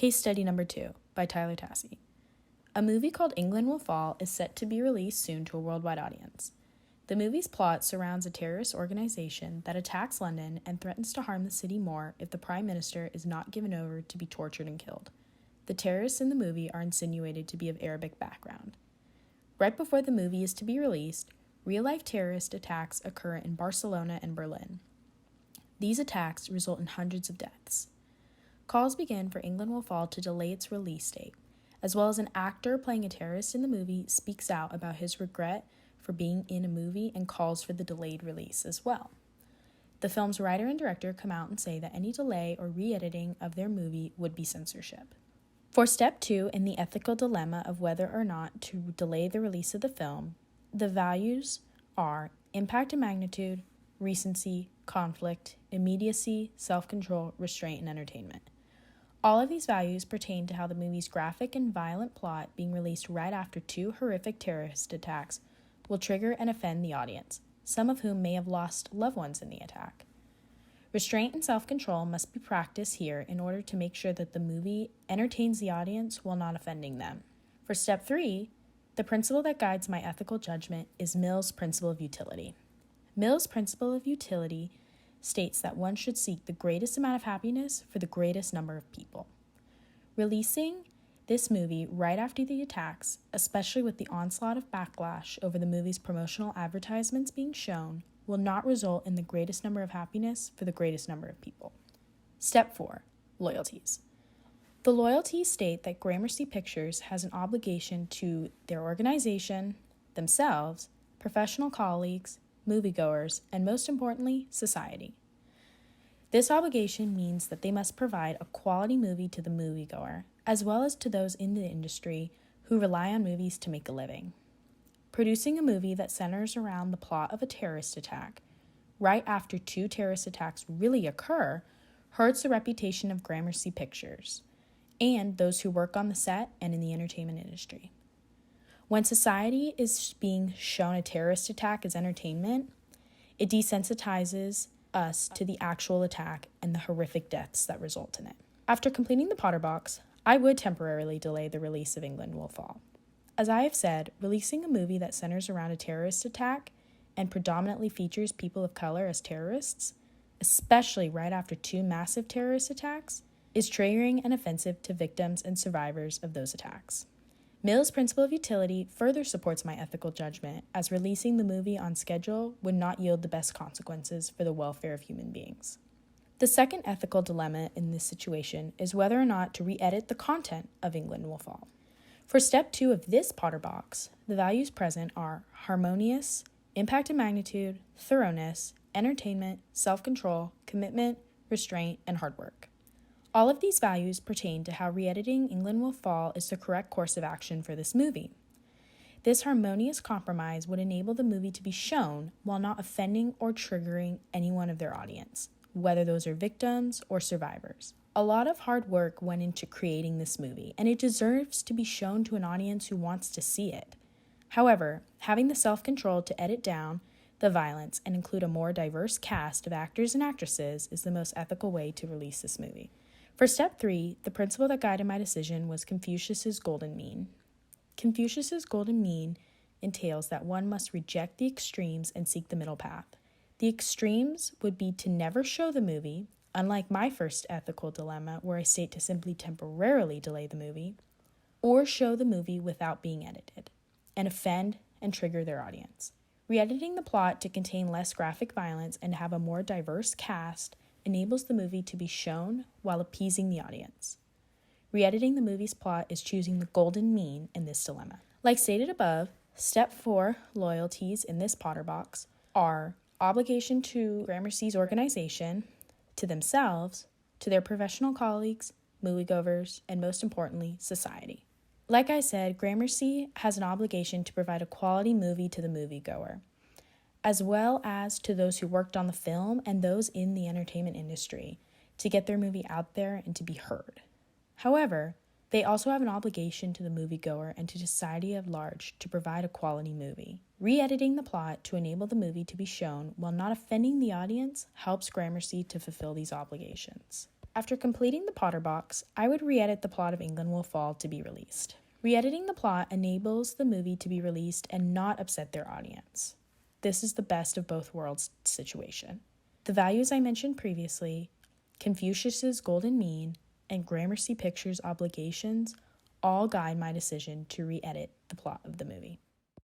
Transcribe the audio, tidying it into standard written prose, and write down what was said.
Case study number 2 by Tyler Tassi. A movie called England Will Fall is set to be released soon to a worldwide audience. The movie's plot surrounds a terrorist organization that attacks London and threatens to harm the city more if the Prime Minister is not given over to be tortured and killed. The terrorists in the movie are insinuated to be of Arabic background. Right before the movie is to be released, real-life terrorist attacks occur in Barcelona and Berlin. These attacks result in hundreds of deaths. Calls begin for England Will Fall to delay its release date, as well as an actor playing a terrorist in the movie speaks out about his regret for being in a movie and calls for the delayed release as well. The film's writer and director come out and say that any delay or re-editing of their movie would be censorship. For step 2 in the ethical dilemma of whether or not to delay the release of the film, the values are impact and magnitude, recency, conflict, immediacy, self-control, restraint, and entertainment. All of these values pertain to how the movie's graphic and violent plot being released right after 2 horrific terrorist attacks will trigger and offend the audience, some of whom may have lost loved ones in the attack. Restraint and self-control must be practiced here in order to make sure that the movie entertains the audience while not offending them. For step 3, the principle that guides my ethical judgment is Mill's principle of utility. Mill's principle of utility states that one should seek the greatest amount of happiness for the greatest number of people. Releasing this movie right after the attacks, especially with the onslaught of backlash over the movie's promotional advertisements being shown, will not result in the greatest number of happiness for the greatest number of people. Step 4. Loyalties. The loyalties state that Gramercy Pictures has an obligation to their organization, themselves, professional colleagues, moviegoers, and most importantly, society. This obligation means that they must provide a quality movie to the moviegoer, as well as to those in the industry who rely on movies to make a living. Producing a movie that centers around the plot of a terrorist attack, right after 2 terrorist attacks really occur, hurts the reputation of Gramercy Pictures and those who work on the set and in the entertainment industry. When society is being shown a terrorist attack as entertainment, it desensitizes us to the actual attack and the horrific deaths that result in it. After completing the Potter box, I would temporarily delay the release of England Will Fall. As I have said, releasing a movie that centers around a terrorist attack and predominantly features people of color as terrorists, especially right after 2 massive terrorist attacks, is triggering and offensive to victims and survivors of those attacks. Mill's principle of utility further supports my ethical judgment, as releasing the movie on schedule would not yield the best consequences for the welfare of human beings. The second ethical dilemma in this situation is whether or not to re-edit the content of England Will Fall. For step 2 of this Potter box, the values present are harmonious, impact and magnitude, thoroughness, entertainment, self-control, commitment, restraint, and hard work. All of these values pertain to how re-editing England Will Fall is the correct course of action for this movie. This harmonious compromise would enable the movie to be shown while not offending or triggering anyone of their audience, whether those are victims or survivors. A lot of hard work went into creating this movie, and it deserves to be shown to an audience who wants to see it. However, having the self-control to edit down the violence and include a more diverse cast of actors and actresses is the most ethical way to release this movie. For step 3, the principle that guided my decision was Confucius's golden mean. Confucius's golden mean entails that one must reject the extremes and seek the middle path. The extremes would be to never show the movie, unlike my first ethical dilemma where I state to simply temporarily delay the movie, or show the movie without being edited, and offend and trigger their audience. Re-editing the plot to contain less graphic violence and have a more diverse cast enables the movie to be shown while appeasing the audience. Re-editing the movie's plot is choosing the golden mean in this dilemma. Like stated above, step 4 loyalties in this Potter box are obligation to Gramercy's organization, to themselves, to their professional colleagues, moviegoers, and most importantly, society. Like I said, Gramercy has an obligation to provide a quality movie to the moviegoer, as well as to those who worked on the film and those in the entertainment industry, to get their movie out there and to be heard. However, they also have an obligation to the moviegoer and to society at large to provide a quality movie. Re-editing the plot to enable the movie to be shown while not offending the audience helps Gramercy to fulfill these obligations. After completing the Potter box, I would re-edit the plot of England Will Fall to be released. Re-editing the plot enables the movie to be released and not upset their audience. This is the best of both worlds situation. The values I mentioned previously, Confucius's golden mean, and Gramercy Pictures' obligations all guide my decision to re-edit the plot of the movie.